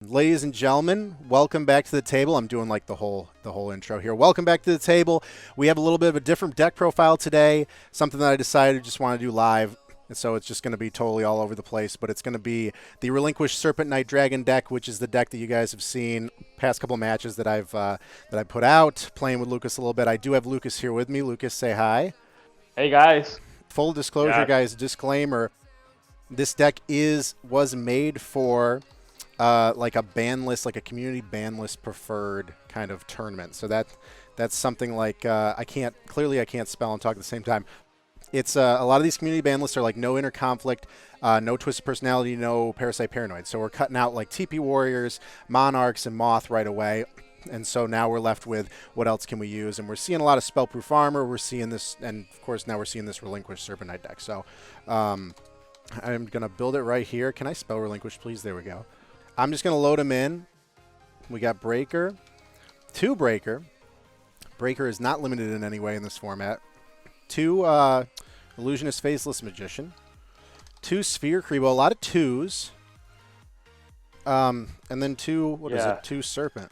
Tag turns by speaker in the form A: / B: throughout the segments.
A: Ladies and gentlemen, welcome back to the table. I'm doing like the whole intro here. Welcome back to the table. We have a little bit of a different deck profile today, something that I decided just want to do live. And so it's just going to be totally all over the place, but it's going to be the Relinquished Serpent Night Dragon deck, which is the deck that you guys have seen past couple matches that I put out, playing with Lucas a little bit. I do have Lucas here with me. Lucas, say hi.
B: Hey guys.
A: Full disclosure,
B: Yeah.
A: guys, disclaimer. This deck was made for like a ban list, like a community ban list preferred kind of tournament. So that's something like I can't spell and talk at the same time. It's a lot of these community ban lists are like no inner conflict, no twisted personality, no parasite paranoid. So we're cutting out like TP warriors, monarchs, and moth right away. And so now we're left with what else can we use? And we're seeing a lot of spellproof armor. We're seeing this, and of course now we're seeing this relinquished Serpent Knight deck. So I'm gonna build it right here. Can I spell relinquish, please? There we go. I'm just going to load them in. We got Breaker, 2 Breaker. Breaker is not limited in any way in this format. 2 Illusionist Faceless Magician. 2 Sphere Kribo, a lot of 2s. And then 2, what is it? 2 Serpent.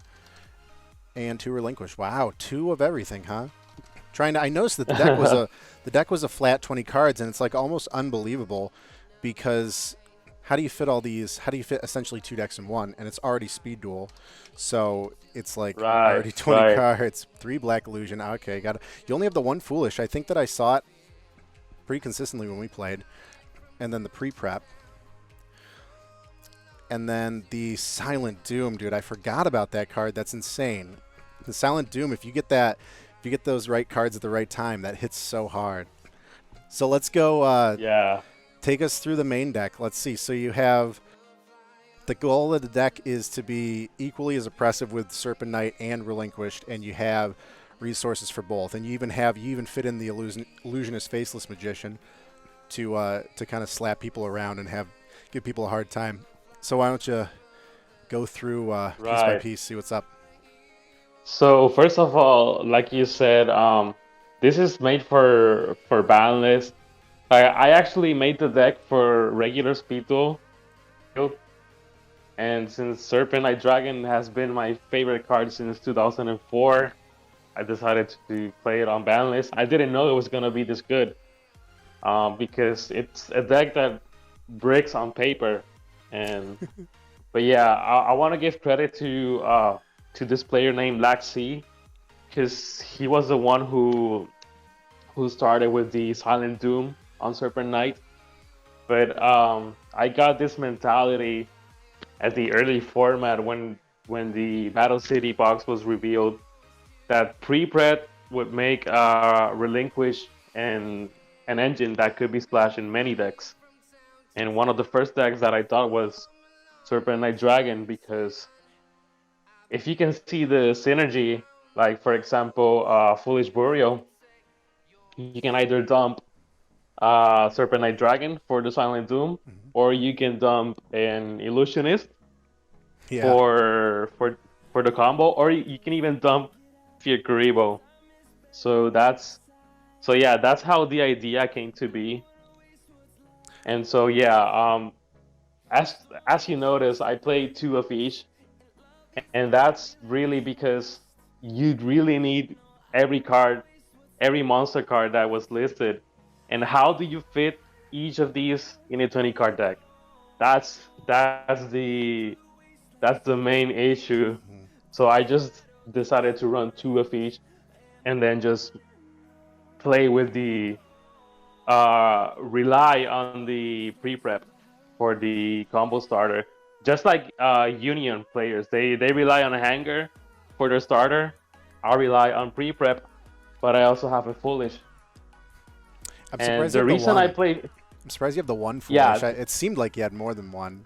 A: And 2 Relinquish. Wow, 2 of everything, huh? I noticed that the deck was a flat 20 cards, and it's like almost unbelievable because how do you fit all these? How do you fit essentially 2 decks in one? And it's already Speed Duel, so it's like already 20 cards. 3 Black Illusion. Okay, got it. You only have the 1 Foolish. I think that I saw it pretty consistently when we played, and then the pre-prep, and then the Silent Doom, dude. I forgot about that card. That's insane. The Silent Doom. If you get those right cards at the right time, that hits so hard. So let's go.
B: Yeah.
A: Take us through the main deck. Let's see. So you have the goal of the deck is to be equally as oppressive with Serpent Knight and Relinquished, and you have resources for both. And you even fit in the Illusionist Faceless Magician to kind of slap people around and give people a hard time. So why don't you go through piece by piece, see what's up.
B: So first of all, like you said, this is made for banlist. I actually made the deck for regular speed duel, and since Serpent Night Dragon has been my favorite card since 2004, I decided to play it on banlist. I didn't know it was gonna be this good, because it's a deck that bricks on paper, and but yeah, I want to give credit to this player named Laxi, because he was the one who started with the Silent Doom on Serpent Knight. But I got this mentality at the early format when the Battle City box was revealed that pre-prep would make Relinquish an engine that could be splashed in many decks. And one of the first decks that I thought was Serpent Night Dragon, because if you can see the synergy, like for example, Foolish Burial, you can either dump Serpent Night Dragon for the Silent Doom, or you can dump an Illusionist
A: Yeah.
B: for the combo, or you can even dump Fear Karibo. That's how the idea came to be. And so as you notice, I played 2 of each, and that's really because you really need every monster card that was listed. And how do you fit each of these in a 20 card deck? That's the main issue. So I just decided to run 2 of each, and then just play with the rely on the pre-prep for the combo starter. Just like Union players, they rely on a Hangar for their starter. I rely on pre-prep, but I also have a Foolish.
A: I'm
B: And
A: surprised you
B: the
A: have the
B: reason I
A: one.
B: played,
A: I'm surprised you have the 1
B: yeah,
A: Foolish. It seemed like you had more than one.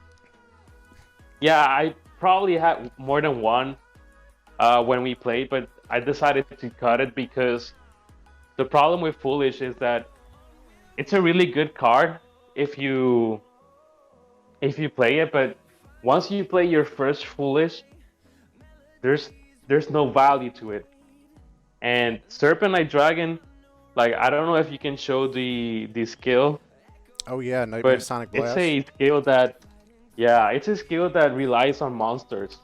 B: yeah, I probably had more than one when we played, but I decided to cut it because the problem with Foolish is that it's a really good card if you play it, but once you play your first Foolish, there's no value to it. And Serpent Night Dragon, like I don't know if you can show the skill,
A: Oh yeah, Nightmare
B: but
A: Sonic
B: it's
A: Blast.
B: a skill that Yeah, it's a skill that relies on monsters.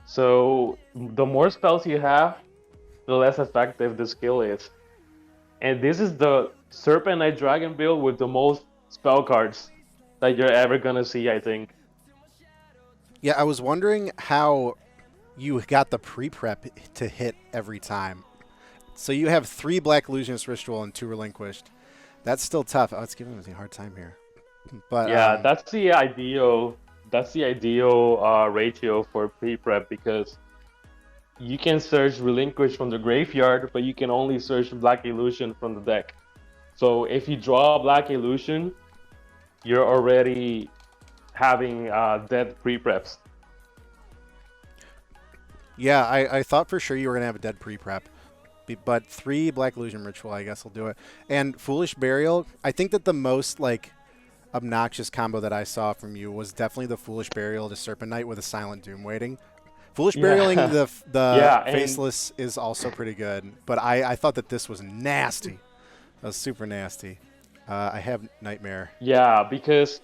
B: So the more spells you have, the less effective the skill is. And this is the Serpent Night Dragon build with the most spell cards that you're ever gonna see, I think.
A: Yeah, I was wondering how you got the pre-prep to hit every time. So you have 3 Black Illusionist Ritual and 2 Relinquished. That's still tough. Oh, it's giving me a hard time here. But
B: Yeah, that's the ideal ratio for pre-prep because you can search Relinquish from the graveyard, but you can only search Black Illusion from the deck. So if you draw a Black Illusion, you're already having dead pre-preps.
A: yeah, I thought for sure you were going to have a dead pre-prep. But 3 Black Illusion Ritual, I guess, will do it. And Foolish Burial, I think that the most, like, obnoxious combo that I saw from you was definitely the Foolish Burial to Serpent Knight with a Silent Doom waiting. Foolish Burialing
B: Yeah,
A: the
B: yeah, and
A: Faceless is also pretty good, but I thought that this was nasty. That was super nasty. I have Nightmare
B: yeah, because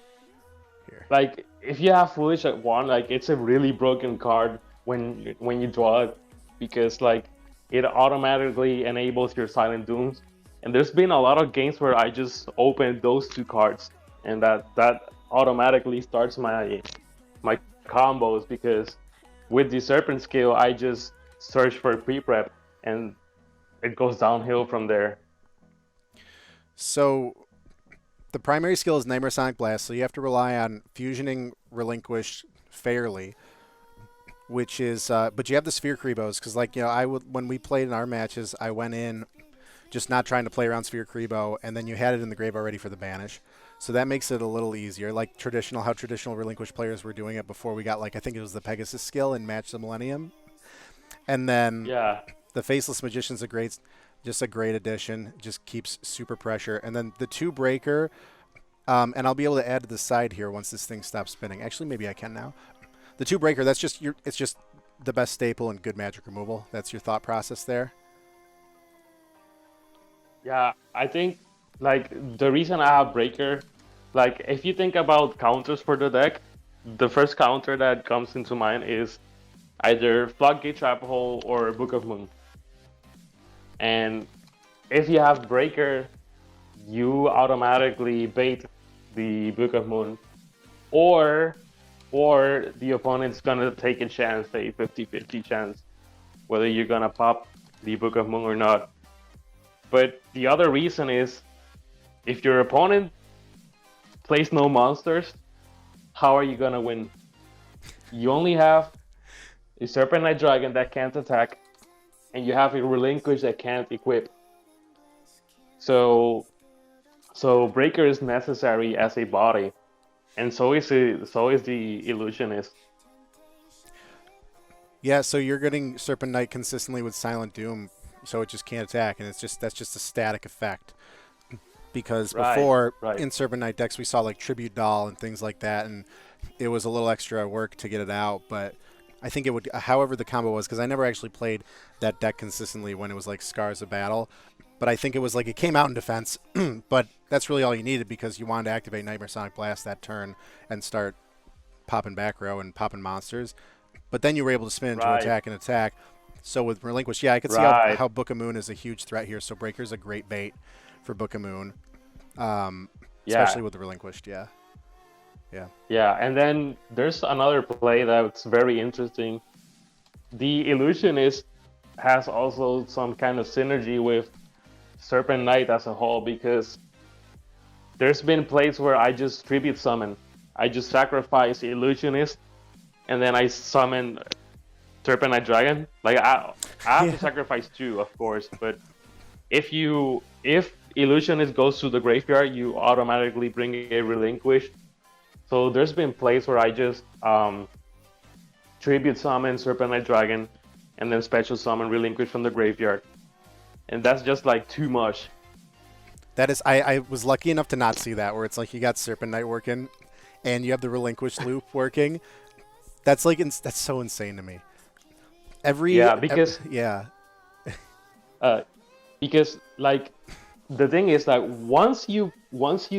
A: here.
B: like if you have Foolish at one, like it's a really broken card when you draw it, because like it automatically enables your Silent Dooms. And there's been a lot of games where I just open those 2 cards, and that automatically starts my combos because with the Serpent skill, I just search for pre-prep and it goes downhill from there.
A: So the primary skill is Nightmare Sonic Blast, so you have to rely on fusioning Relinquish fairly, which is but you have the Sphere Creebos because like I would when we played in our matches, I went in just not trying to play around Sphere Creebo, and then you had it in the grave already for the banish. So that makes it a little easier, like how traditional Relinquish players were doing it before we got like I think it was the Pegasus skill in Match the Millennium, and then
B: Yeah,
A: the Faceless Magician's just a great addition. Just keeps super pressure, and then the 2 Breaker, and I'll be able to add to the side here once this thing stops spinning. Actually, maybe I can now. The 2 Breaker, it's just the best staple and good magic removal. That's your thought process there.
B: yeah. I think like the reason I have Breaker, like if you think about counters for the deck, the first counter that comes into mind is either Floodgate Trap Hole or Book of Moon. And if you have Breaker, you automatically bait the Book of Moon, or the opponent's gonna take a chance, a 50-50 chance, whether you're gonna pop the Book of Moon or not. But the other reason is if your opponent plays no monsters, how are you gonna win? You only have a Serpent Night Dragon that can't attack, and you have a Relinquish that can't equip. So Breaker is necessary as a body, and so is the Illusionist.
A: Yeah, so you're getting Serpent Knight consistently with Silent Doom, so it just can't attack, and that's just a static effect. Because
B: Right,
A: before
B: right.
A: in Serpent Knight decks we saw like Tribute Doll and things like that, and it was a little extra work to get it out. But I think it would, however the combo was, because I never actually played that deck consistently when it was like Scars of Battle. But I think it was like it came out in defense, but that's really all you needed because you wanted to activate Nightmare Sonic Blast that turn and start popping back row and popping monsters. But then you were able to spin into
B: Right,
A: attack and attack. So with Relinquish, yeah, I could see
B: right.
A: how Book of Moon is a huge threat here. So Breaker's a great bait for Book of Moon, especially
B: Yeah,
A: with the Relinquished. Yeah, yeah,
B: yeah. And then there's another play that's very interesting. The Illusionist has also some kind of synergy with Serpent Knight as a whole because there's been plays where I just tribute summon. I just sacrifice Illusionist and then I summon Serpent Night Dragon. Like I have to
A: yeah.
B: sacrifice 2, of course, but if Illusionist goes to the graveyard, you automatically bring a Relinquish. So there's been plays where I just tribute summon Serpent Night Dragon and then special summon Relinquish from the graveyard. And that's just like too much.
A: That is, I was lucky enough to not see that where it's like you got Serpent Knight working, and you have the Relinquished loop working. That's like that's so insane to me.
B: Yeah, because
A: Yeah,
B: uh, like the thing is that once you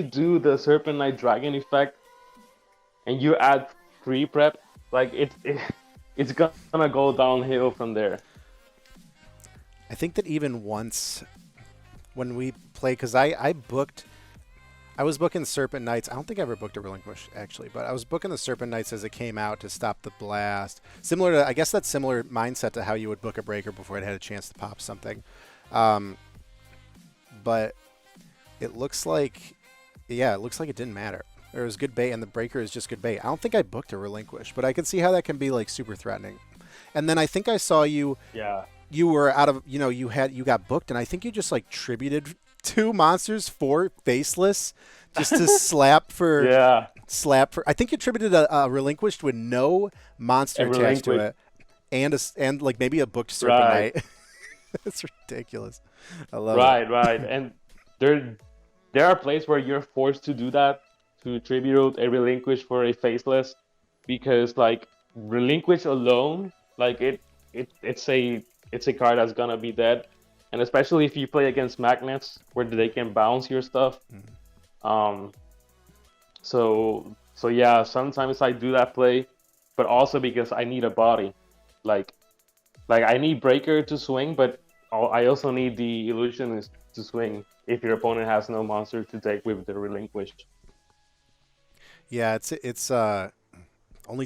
B: do the Serpent Night Dragon effect, and you add free prep, like it's gonna go downhill from there.
A: I think that even once when we play, because I was booking Serpent Knights. I don't think I ever booked a Relinquish actually, but I was booking the Serpent Knights as it came out to stop the blast. Similar to, I guess that's similar mindset to how you would book a breaker before it had a chance to pop something. Um, but it looks like, yeah, it looks like it didn't matter. There was good bait, and the breaker is just good bait. I don't think I booked a Relinquish, but I can see how that can be like super threatening. And then I think I saw you.
B: Yeah.
A: You were out of, you got booked, and I think you just like tributed two monsters for faceless just to
B: Yeah.
A: slap for. I think you attributed a Relinquished with no monster
B: And
A: attached to
B: Relinquished.
A: it, and like maybe a booked Serpent
B: Right.
A: Knight. It's ridiculous. I love it.
B: Right. And there are places where you're forced to do that, to tribute a relinquish for a faceless, because like relinquish alone, like it's a card that's gonna be dead, and especially if you play against magnets where they can bounce your stuff. Um, so yeah, sometimes I do that play, but also because I need a body, like I need breaker to swing, but I also need the illusionist to swing if your opponent has no monster to take with the relinquished.
A: Yeah, it's only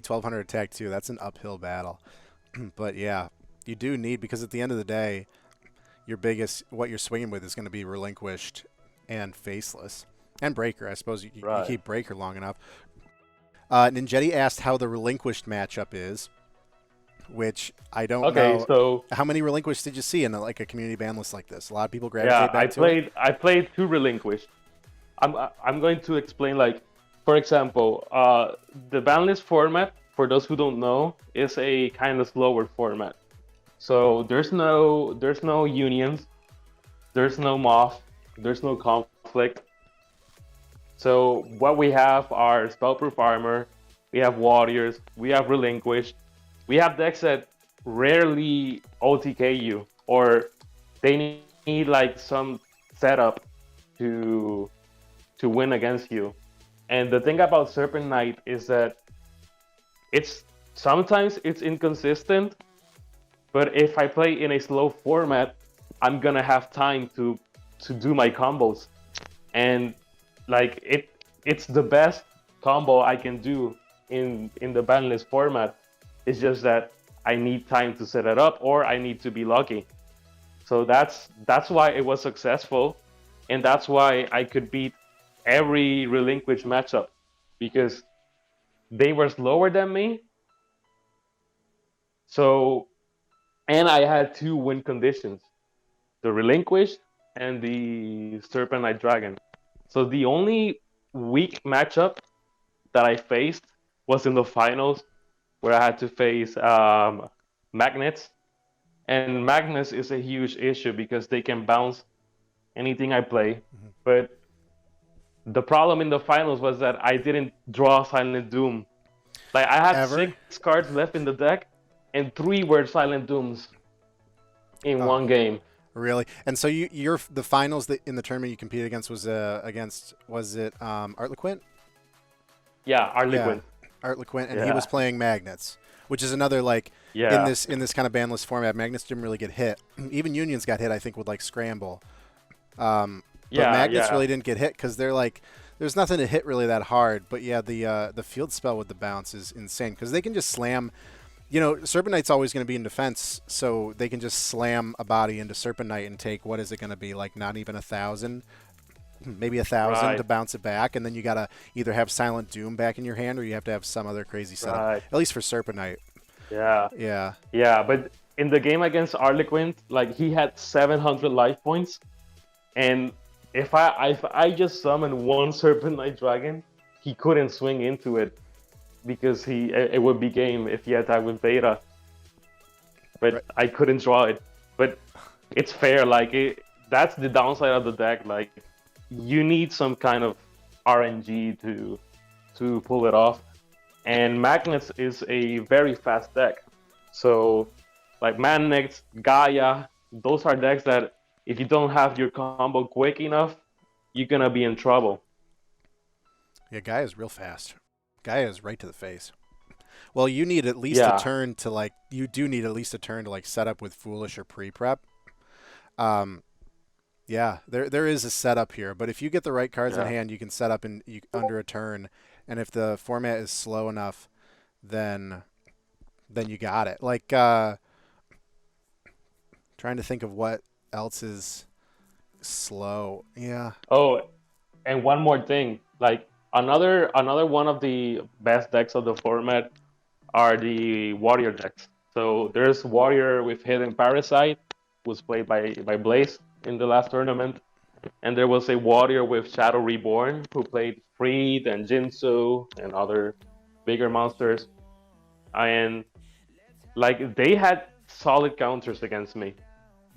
A: 1,200 attack too. That's an uphill battle. But yeah, you do need, because at the end of the day, your biggest, what you're swinging with is going to be Relinquished and Faceless and Breaker. I suppose you
B: Right.
A: keep Breaker long enough. Ninjetti asked how the Relinquished matchup is, which I don't
B: Okay,
A: know.
B: so
A: How many Relinquished did you see in like a community ban list like this? A lot of people
B: yeah,
A: gravitate back to it.
B: I played two relinquished. I'm going to explain, like, for example, the banlist format, for those who don't know, is a kind of slower format. So there's no unions, there's no moth, there's no conflict. So what we have are spellproof armor, we have warriors, we have relinquished, we have decks that rarely OTK you, or they need like some setup to win against you. And the thing about Serpent Knight is that it's sometimes it's inconsistent, but if I play in a slow format, I'm gonna have time to do my combos. And like it's the best combo I can do in the banlist format. It's just that I need time to set it up, or I need to be lucky. So that's why it was successful, and that's why I could beat every relinquished matchup, because they were slower than me. So, and I had two win conditions: the relinquished and the Serpent Night Dragon. So the only weak matchup that I faced was in the finals, where I had to face Magnets. And Magnets is a huge issue because they can bounce anything I play. But the problem in the finals was that I didn't draw Silent Doom. Like, I had
A: Ever?
B: 6 cards left in the deck, and 3 were Silent Dooms in
A: Oh,
B: one game.
A: really? And so you're the finals that in the tournament you competed against was it Art LeQuint?
B: Yeah,
A: Yeah,
B: Harlequin.
A: Art LeQuint, and he
B: Yeah.
A: was playing Magnets, which is another like
B: Yeah.
A: in this kind of banless format. Magnets didn't really get hit. Even Unions got hit, I think, with like Scramble. But
B: Yeah,
A: Magnets
B: yeah.
A: really didn't get hit because they're like there's nothing to hit really that hard. But yeah, the field spell with the bounce is insane because they can just slam. You know, Serpent Knight's always going to be in defense, so they can just slam a body into Serpent Knight and take, what is it going to be, like not even 1,000, maybe 1,000
B: Right.
A: to bounce it back, and then you got to either have Silent Doom back in your hand or you have to have some other crazy setup.
B: Right.
A: At least for Serpent Knight.
B: Yeah.
A: Yeah.
B: Yeah, but in the game against Harlequin, like, he had 700 life points, and if I just summoned one Serpent Night Dragon, he couldn't swing into it because it would be game if he attacked with Beta. But
A: Right.
B: I couldn't draw it. But it's fair, like, that's the downside of the deck. Like, you need some kind of RNG to pull it off. And Magnets is a very fast deck. So, like, Magnets, Gaia, those are decks that if you don't have your combo quick enough, you're gonna be in trouble.
A: Yeah, guy is real fast. Gaia is right to the face. Well, you need at least a
B: Yeah,
A: turn to like. You do need at least a turn to like set up with Foolish or pre-prep. Um, yeah, there is a setup here, but if you get the right cards in
B: yeah.
A: hand, you can set up in under a turn, and if the format is slow enough, then you got it. Like trying to think of what else is slow. Yeah.
B: Oh, and one more thing, like another one of the best decks of the format are the warrior decks. So there's warrior with hidden parasite, was played by Blaze in the last tournament, and there was a warrior with Shadow Reborn who played Freed and Jinzo and other bigger monsters, and like they had solid counters against me.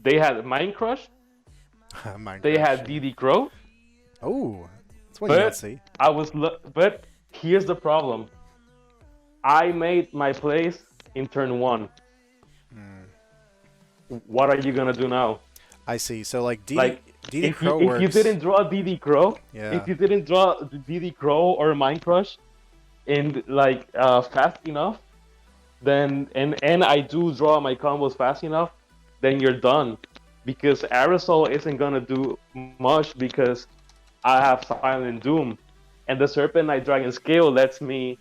B: They had Mind Crush,
A: Mind
B: they
A: Crush.
B: had DD Crow,
A: Oh, that's one you don't
B: but
A: see.
B: but here's the problem. I made my plays in turn one. What are you gonna do now?
A: I see. So like
B: Like
A: DD Crow
B: if you
A: works.
B: didn't draw DD Crow,
A: Yeah.
B: if you didn't draw DD Crow or Mind Crush in like fast enough, then and I do draw my combos fast enough, then you're done. Because Aerosol isn't gonna do much because I have Silent Doom. And the Serpent Night Dragon skill lets me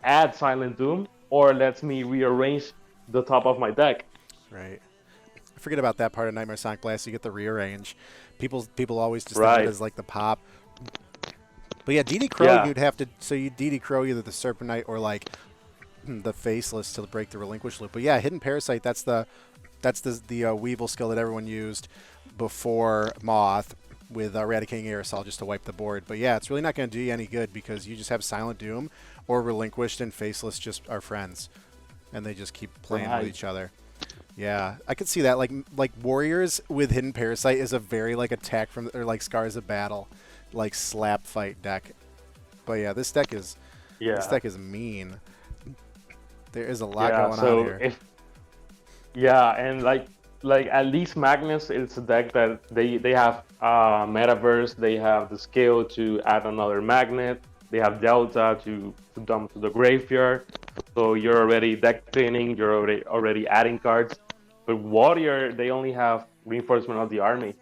B: add Silent Doom or lets me rearrange the top of my deck.
A: Right. I forget about that part of Nightmare Sonic Blast. You get the rearrange. People always just think of it
B: Right.
A: as like the pop. But yeah, DD Crow,
B: Yeah.
A: you'd have to. So you DD Crow either the Serpent Knight or like the Faceless to break the Relinquished loop. But yeah, Hidden Parasite. That's the Weevil skill that everyone used before Moth with Eradicating Aerosol just to wipe the board. But yeah, it's really not going to do you any good because you just have Silent Doom or Relinquished and Faceless just are friends, and they just keep playing with
B: Right.
A: each other. Yeah, I could see that. Like Warriors with Hidden Parasite is a very like attack from or like Scars of Battle, like slap fight deck. But yeah, this deck is
B: Yeah.
A: mean. There is a lot
B: Yeah.
A: going on
B: So
A: here.
B: if yeah, and like at least Magnus is a deck that they have Metaverse, they have the skill to add another magnet, they have Delta to dump to the graveyard. So you're already deck cleaning, you're already adding cards. But Warrior, they only have reinforcement of the army.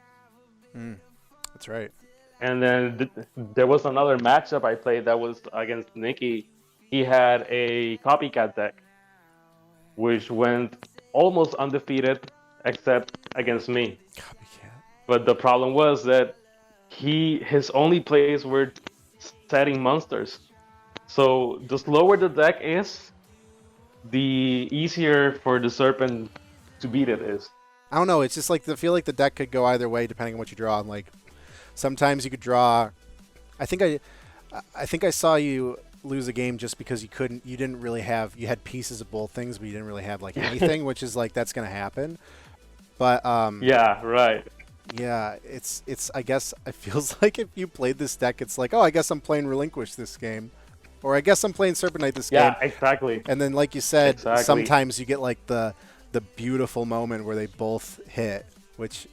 A: That's right.
B: And then there was another matchup I played that was against Nikki. He had a copycat deck, which went almost undefeated, except against me.
A: Copycat.
B: But the problem was that his only plays were setting monsters. So the slower the deck is, the easier for the Serpent to beat it is.
A: I don't know. It's just like I feel like the deck could go either way depending on what you draw. And like sometimes you could draw. I think I saw you lose a game just because you didn't really have you had pieces of both things, but you didn't really have like anything, which is like that's gonna happen. But
B: Yeah, right.
A: yeah, it's I guess it feels like if you played this deck, it's like, oh, I guess I'm playing Relinquish this game, or I guess I'm playing Serpent Knight this game.
B: Yeah, exactly.
A: And then, like you said,
B: Exactly.
A: sometimes you get like the beautiful moment where they both hit, which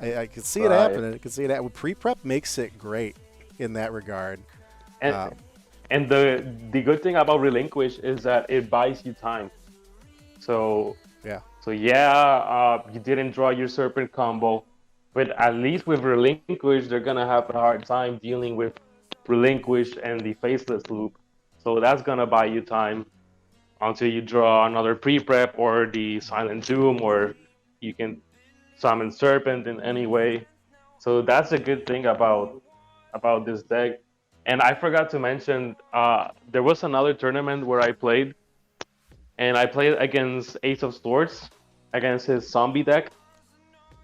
A: I could see it
B: Right.
A: happening. I could see it happen. Pre-prep makes it great in that regard.
B: And
A: Um,
B: and the good thing about Relinquish is that it buys you time. So
A: yeah,
B: you didn't draw your Serpent combo, but at least with Relinquish, they're gonna have a hard time dealing with Relinquish and the Faceless loop. So that's gonna buy you time until you draw another pre-prep or the Silent Doom, or you can summon Serpent in any way. So that's a good thing about this deck. And I forgot to mention, there was another tournament where I played, and I played against Ace of Swords, against his zombie deck,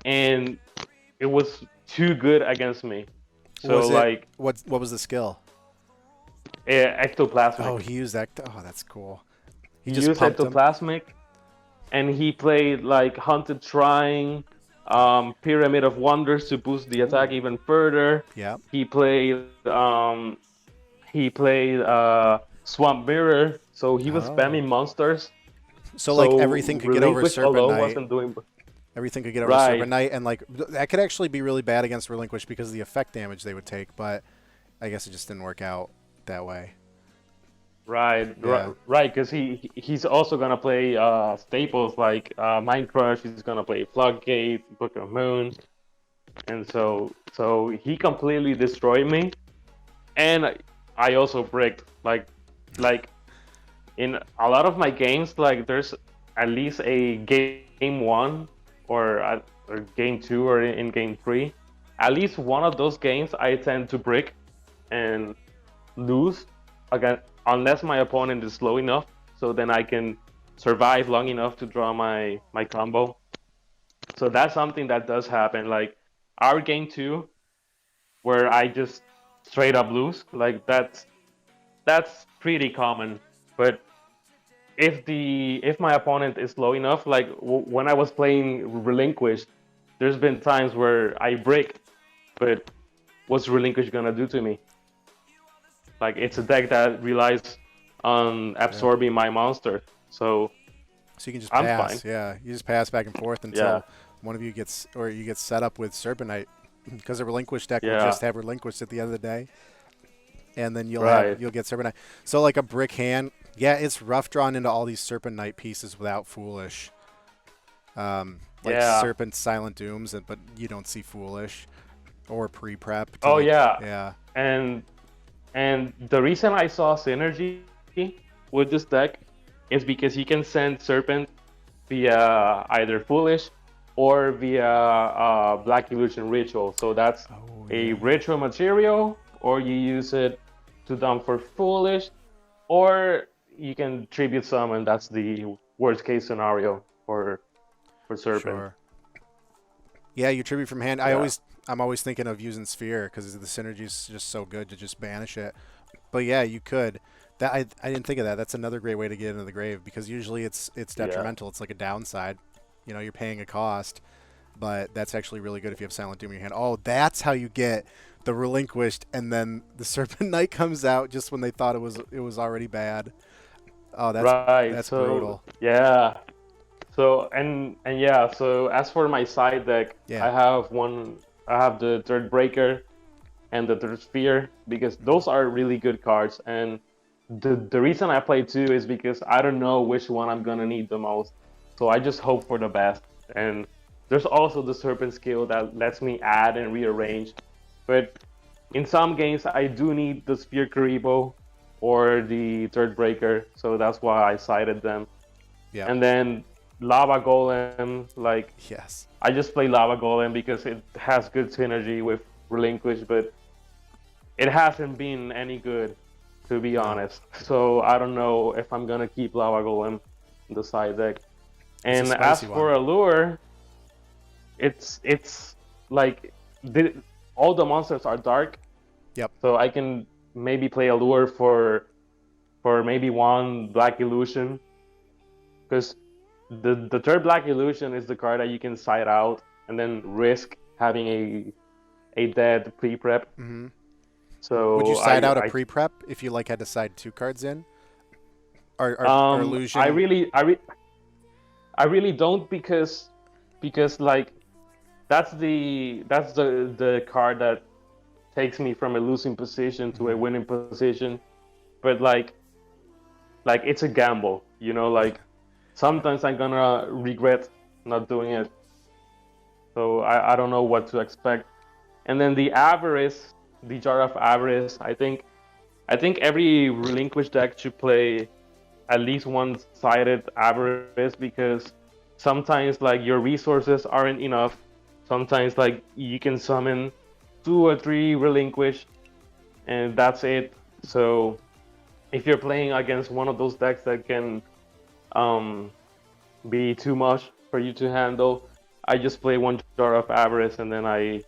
B: and it was too good against me. So
A: was it
B: like
A: what was the skill?
B: ectoplasmic.
A: Oh, he used that. Oh, that's cool. He
B: He
A: just
B: used
A: pumped him.
B: ectoplasmic, and he played like Haunted Shrine, Pyramid of Wonders to boost the attack even further.
A: Yeah.
B: He played Swamp Mirror, so he was
A: Oh.
B: spamming monsters.
A: So like everything could get over
B: Relinquish
A: Serpent
B: alone
A: Knight.
B: wasn't doing.
A: Everything could get over
B: Right.
A: Serpent Knight, and like that could actually be really bad against Relinquish because of the effect damage they would take. But I guess it just didn't work out that way. Yeah.
B: Right. Because he's also gonna play staples like Mind Crush. He's gonna play Floodgate, Book of Moon, and so he completely destroyed me. And I also bricked like in a lot of my games. Like there's at least a game one or game two or in game three. At least one of those games I tend to brick and lose again unless my opponent is slow enough. So then I can survive long enough to draw my combo. So that's something that does happen. Like our game two, where I just straight up lose. Like that's pretty common. But if my opponent is low enough, like when I was playing Relinquished, there's been times where I break, but what's Relinquished gonna do to me? Like it's a deck that relies on absorbing my monster, so
A: So you can just
B: I'm fine.
A: pass. Yeah, you just pass back and forth
B: Yeah,
A: until one of you gets, or you get set up with Serpent Night, because a relinquished deck will
B: yeah,
A: just have relinquished at the end of the day, and then
B: right.
A: you'll get Serpent Night. So like a brick hand, yeah, it's rough drawn into all these Serpent Night pieces without Foolish. Like
B: Yeah.
A: Serpent Silent Dooms, but you don't see Foolish or pre-prep to
B: Oh
A: like,
B: yeah,
A: yeah,
B: and and the reason I saw synergy with this deck is because you can send Serpent via either Foolish or via Black Illusion Ritual. So that's
A: oh
B: a
A: yeah,
B: ritual material, or you use it to dump for Foolish, or you can tribute summon. That's the worst case scenario for Serpent.
A: sure. Yeah, you tribute from hand.
B: Yeah,
A: I'm always thinking of using Sphere because the synergy is just so good to just banish it. But yeah, you could. I didn't think of that. That's another great way to get into the grave because usually it's
B: yeah,
A: detrimental. It's like a downside. You know, you're paying a cost, but that's actually really good if you have Silent Doom in your hand. Oh, that's how you get the Relinquished, and then the Serpent Knight comes out just when they thought it was already bad. Oh,
B: right.
A: that's
B: So
A: brutal.
B: yeah. So and yeah, so as for my side deck,
A: Yeah.
B: I have one. I have the Third Breaker and the Third Sphere because those are really good cards. And the reason I play two is because I don't know which one I'm gonna need the most. So I just hope for the best. And there's also the Serpent skill that lets me add and rearrange. But in some games, I do need the Sphere Karibo or the Third Breaker. So that's why I cited them.
A: Yep.
B: And then Lava Golem, like
A: Yes.
B: I just play Lava Golem because it has good synergy with Relinquish, but it hasn't been any good, to be
A: No.
B: honest. So I don't know if I'm gonna keep Lava Golem in the side deck.
A: It's a
B: And as
A: spicy one.
B: for Allure, it's like the, all the monsters are dark,
A: Yep.
B: so I can maybe play Allure for maybe one Black Illusion, because the third Black Illusion is the card that you can side out and then risk having a dead pre-prep.
A: Mm-hmm. Would you
B: So
A: side out a pre-prep if you like had to side two cards in? Or
B: I
A: illusion?
B: really I really don't because like that's the card that takes me from a losing position to a
A: Mm-hmm.
B: winning position. But like it's a gamble, you know,
A: Yeah.
B: like sometimes I'm gonna regret not doing it. So I don't know what to expect. And then the Avarice, the Jar of Avarice, I think every relinquished deck should play at least one-sided Avarice because sometimes like your resources aren't enough. Sometimes like you can summon two or three relinquish and that's it. So if you're playing against one of those decks that can um, be too much for you to handle, I just play one Jar of Avarice and then I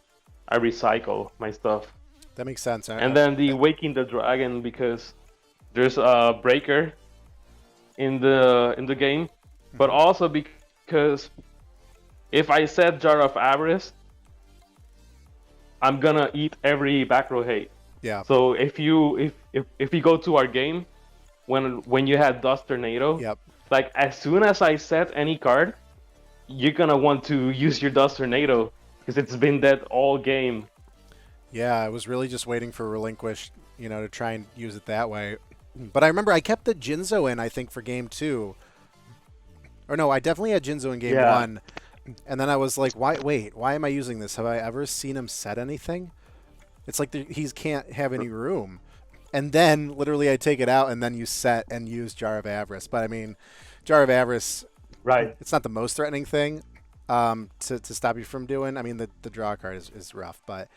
B: recycle my stuff.
A: That makes sense.
B: And then the Waking the Dragon because there's a breaker in the game, but
A: mm-hmm.
B: also because if I set Jar of Avarice, I'm gonna eat every back row hate.
A: Yeah.
B: So if you go to our game when you had Dust Tornado,
A: Yep.
B: like as soon as I set any card, you're gonna want to use your Dust Tornado because it's been dead all game.
A: Yeah, I was really just waiting for Relinquish, to try and use it that way. But I remember I kept the Jinzo in, I think, for game 2. Or no, I definitely had Jinzo in game
B: Yeah,
A: 1. And then I was like, why? Wait, why am I using this? Have I ever seen him set anything? It's like he can't have any room. And then literally I take it out and then you set and use Jar of Avarice. But I mean, Jar of Avarice,
B: right.
A: it's not the most threatening thing to stop you from doing. I mean, the draw card is rough, but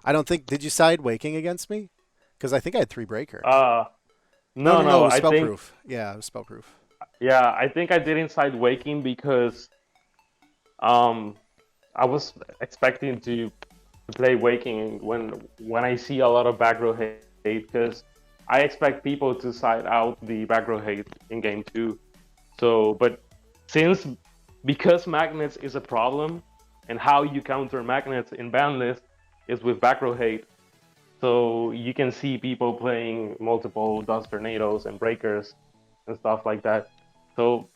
A: I don't think. Did you side Waking against me? Because I think I had 3 Breaker.
B: Uh,
A: No,
B: no,
A: no, no, it
B: no.
A: was
B: I think
A: spellproof. Yeah, it was spellproof.
B: yeah, I think I did inside Waking because um I was expecting to play Waking when I see a lot of back row hate because I expect people to side out the back row hate in game 2. So, but since because magnets is a problem, and how you counter magnets in banlist is with back row hate. So you can see people playing multiple dust tornadoes and breakers and stuff like that. So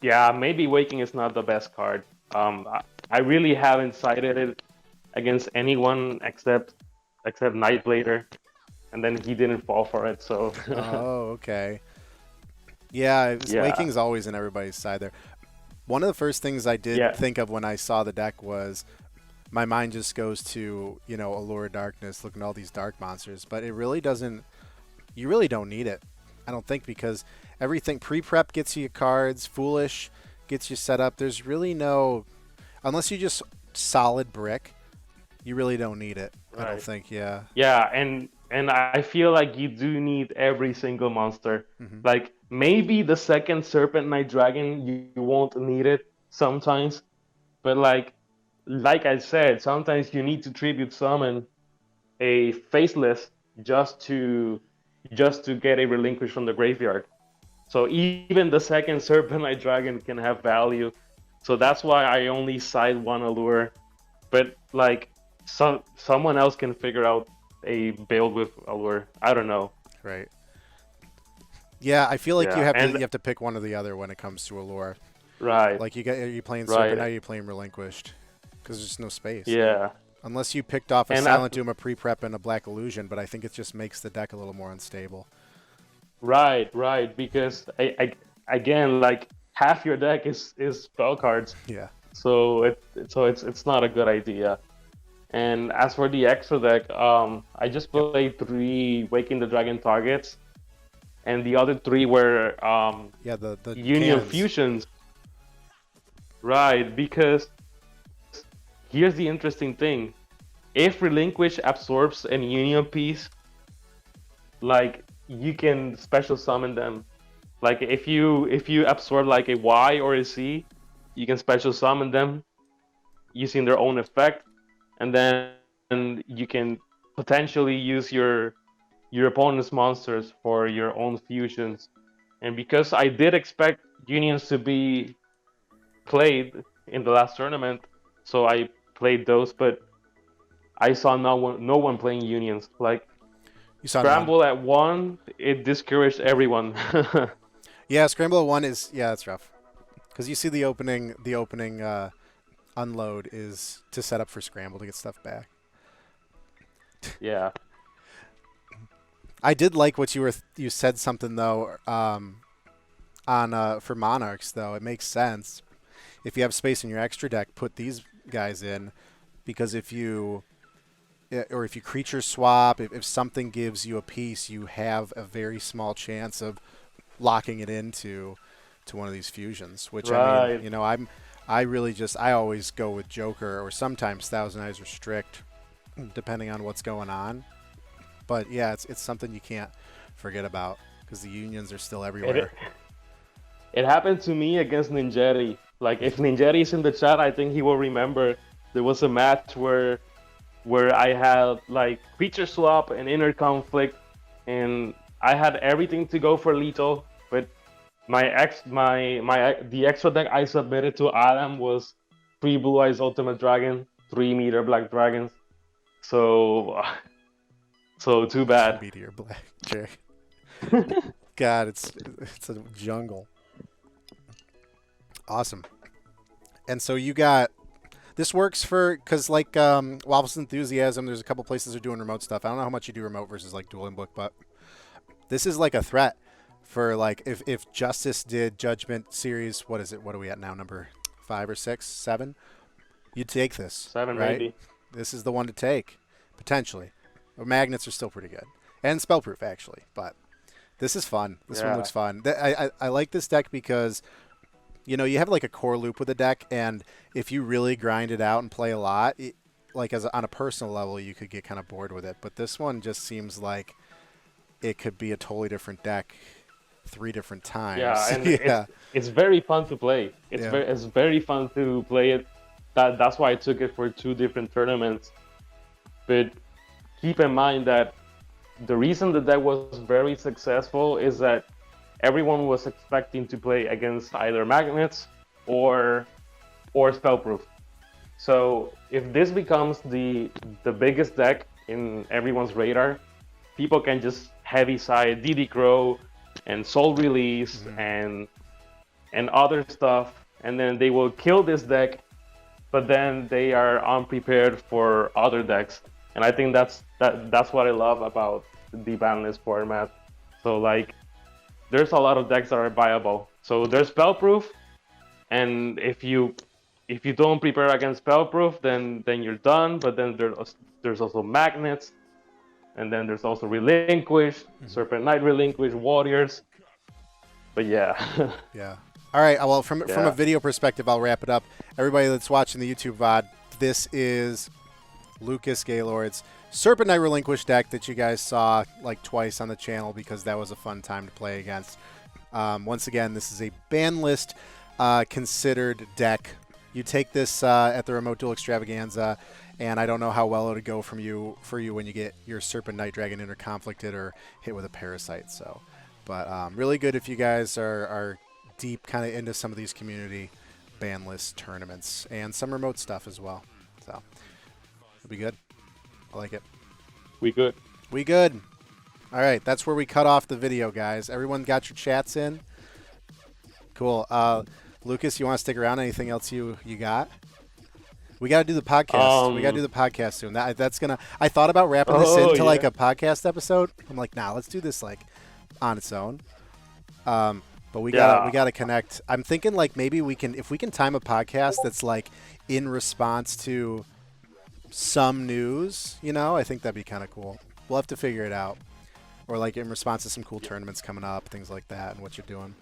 B: yeah, maybe Waking is not the best card. I really haven't sided it against anyone except Nightblader, and then he didn't fall for it. So
A: Oh, okay. Yeah,
B: yeah,
A: Waking's always in everybody's side there. One of the first things I did
B: yeah,
A: think of when I saw the deck was my mind just goes to, Allure of Darkness, looking at all these dark monsters, but it really doesn't, you really don't need it. I don't think, because everything pre-prep gets you cards, Foolish gets you set up. There's really no, unless you just solid brick, you really don't need it. I don't
B: right.
A: think, yeah.
B: Yeah, and I feel like you do need every single monster.
A: Hmm.
B: Like maybe the second Serpent Night Dragon, you won't need it sometimes, but like I said, sometimes you need to tribute summon a faceless just to just to get a relinquish from the graveyard. So even the second Serpent Night Dragon can have value. So that's why I only side one allure. But like someone else can figure out a build with allure. I don't know.
A: Right. Yeah, I feel like you
B: Yeah,
A: have to
B: and
A: you have to pick one or the other when it comes to Allure.
B: right,
A: Like are you playing Serpent Knight,
B: right,
A: are you playing Relinquished? Because there's just no space.
B: yeah,
A: Unless you picked off a
B: and
A: Silent Doom, a pre-prep, and a Black Illusion, but I think it just makes the deck a little more unstable.
B: right, because again, like half your deck is spell cards,
A: Yeah.
B: so it's not a good idea. And as for the extra deck, I just
A: Yep.
B: played 3 Waking the Dragon targets, and the other 3 were
A: Yeah, the
B: Union
A: cannons.
B: Fusions. Right, because here's the interesting thing. If Relinquish absorbs an Union piece, like you can special summon them. Like if you absorb like a Y or a Z, you can special summon them using their own effect, and then you can potentially use your opponent's monsters for your own fusions. And because I did expect unions to be played in the last tournament, so I played those, but I saw no one playing unions. Like
A: You saw none.
B: Scramble at 1, it discouraged everyone.
A: Yeah, Scramble at 1 is, yeah, it's rough. Because you see the opening unload is to set up for Scramble to get stuff back.
B: Yeah.
A: I did like what you said something though on for Monarchs though. It makes sense. If you have space in your extra deck, put these guys in, because if you creature swap, if something gives you a piece, you have a very small chance of locking it into one of these fusions. Which I mean,
B: Right.
A: I always go with Joker or sometimes Thousand Eyes Restrict, depending on what's going on. But yeah, it's something you can't forget about because the unions are still
B: It
A: everywhere.
B: it happened to me against Ninjetti. Like if Ninjetti is in the chat, I think he will remember there was a match where I had like creature swap and inner conflict, and I had everything to go for lethal, but the extra deck I submitted to Adam was 3 Blue Eyes Ultimate Dragon, 3 Meter Black Dragons. So so too bad.
A: Meteor Blackjack. God, it's a jungle. Awesome. And so you got this works for because like Waffles Enthusiasm. There's a couple places that are doing remote stuff. I don't know how much you do remote versus like Duel and Book, but This is like a threat for like if Justice did Judgment Series. What is it? What are we at now? Number 5 or 6, 7? You'd take this,
B: 7
A: right?
B: maybe.
A: This is the one to take, potentially. But magnets are still pretty good. And spellproof, actually. But this is fun. This one looks fun. I like this deck because, you know, you have like a core loop with a deck, and if you really grind it out and play a lot, like on a personal level, you could get kind of bored with it. But this one just seems like it could be a totally different deck 3 different times.
B: Yeah, and it's very fun to play. It's very fun to play it. That's why I took it for 2 different tournaments. But keep in mind that the reason the deck was very successful is that everyone was expecting to play against either magnets or spellproof. So if this becomes the biggest deck in everyone's radar, people can just heavy side DD Crow and Soul Release and other stuff, and then they will kill this deck, but then they are unprepared for other decks. And I think that's what I love about the banlist format. So like, there's a lot of decks that are viable. So there's spellproof, and if you don't prepare against spellproof, then you're done. But then there's also magnets, and then there's also Relinquished, Serpent Night Relinquished, Warriors. But yeah.
A: Yeah. All right. Well, from a video perspective, I'll wrap it up. Everybody that's watching the YouTube VOD, this is Lucas Gaylord's Serpent Night Relinquished deck that you guys saw like twice on the channel because that was a fun time to play against. Once again, this is a ban list considered deck. You take this at the Remote Duel Extravaganza, and I don't know how well it would go for you when you get your Serpent Night Dragon interconflicted or hit with a Parasite. So, but really good if you guys are deep kind of into some of these community ban list tournaments and some remote stuff as well. So it'll be good. I like it.
B: We good.
A: We good. All right, that's where we cut off the video, guys. Everyone got your chats in? Cool. Lucas, you want to stick around? Anything else you got? We got to do the podcast. We got to do the podcast soon. That's gonna. I thought about wrapping this into like a podcast episode. I'm like, nah, let's do this like on its own. But we gotta connect. I'm thinking like maybe if we can time a podcast that's like in response to some news, you know, I think that'd be kind of cool. We'll have to figure it out. Or like in response to some cool tournaments coming up, things like that, and what you're doing.